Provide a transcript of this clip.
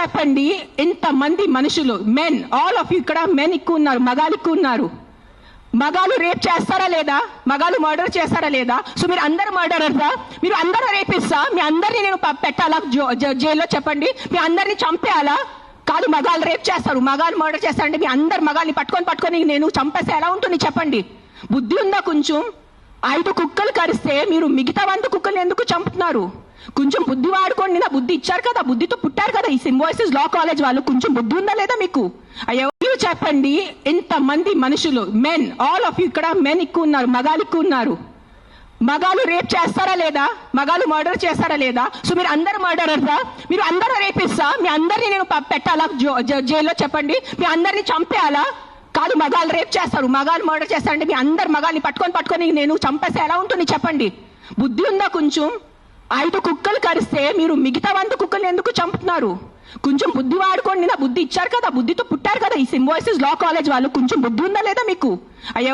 చెప్పండి, ఇంతమంది మనుషులు, మెన్, ఆల్ ఆఫ్ యూ, ఇక్కడ మెన్ ఎక్కువ ఉన్నారు, మగాలు ఎక్కువ ఉన్నారు. మగాలు రేప్ చేస్తారా లేదా? మగాలు మర్డర్ చేస్తారా లేదా? సో మీరు అందరు మర్డరర్సా? మీరు అందరూ రేపిస్తా? మీ అందరినీ నేను పెట్టాలా జైల్లో? చెప్పండి, మీ అందరినీ చంపేయాలా? కాదు, మగాలు రేప్ చేస్తారు, మగాలు మర్డర్ చేస్తారంటే మీ అందరు మగాల్ని పట్టుకొని నేను చంపేస్తే ఎలా ఉంటుంది చెప్పండి? బుద్ధి ఉందా కొంచెం? 5 కుక్కలు కరిస్తే మీరు మిగతా 100 కుక్కల్ని ఎందుకు చంపుతున్నారు? కొంచెం బుద్ధి వాడుకోండి. నా బుద్ధి ఇచ్చారు కదా, బుద్ధితో పుట్టారు కదా ఈ సింబాయిసిస్ లా కాలేజ్ వాళ్ళు. కొంచెం బుద్ధి ఉందా లేదా మీకు? అయ్యో చెప్పండి, ఇంతమంది మనుషులు, మెన్, ఆల్ ఆఫ్ యూ, ఇక్కడ మెన్ ఎక్కువ ఉన్నారు, మగాలు ఎక్కువ ఉన్నారు. మగాలు రేప్ చేస్తారా లేదా? మగాలు మర్డర్ చేస్తారా లేదా? సో మీరు అందరు మర్డరర్సా? మీరు అందరూ రేపిస్తా? మీ అందరినీ నేను పెట్టాలా జైల్లో? చెప్పండి, మీ అందరినీ చంపేయాలా? కాదు, మగాలు రేప్ చేస్తారు, మగాలు మర్డర్ చేస్తారంటే మీ అందరు మగాల్ని పట్టుకొని నేను చంపేస్తే ఎలా ఉంటుంది చెప్పండి? బుద్ధి ఉందా కొంచెం? 5 కుక్కలు కరిస్తే మీరు మిగతా 100 కుక్కల్ని ఎందుకు చంపుతున్నారు? కొంచెం బుద్ధి వాడుకోండి. నా బుద్ధి ఇచ్చారు కదా, బుద్ధితో పుట్టారు కదా ఈ సింబాయిసిస్ లా కాలేజ్ వాళ్ళు. కొంచెం బుద్ధి ఉందా లేదా మీకు? అయ్యో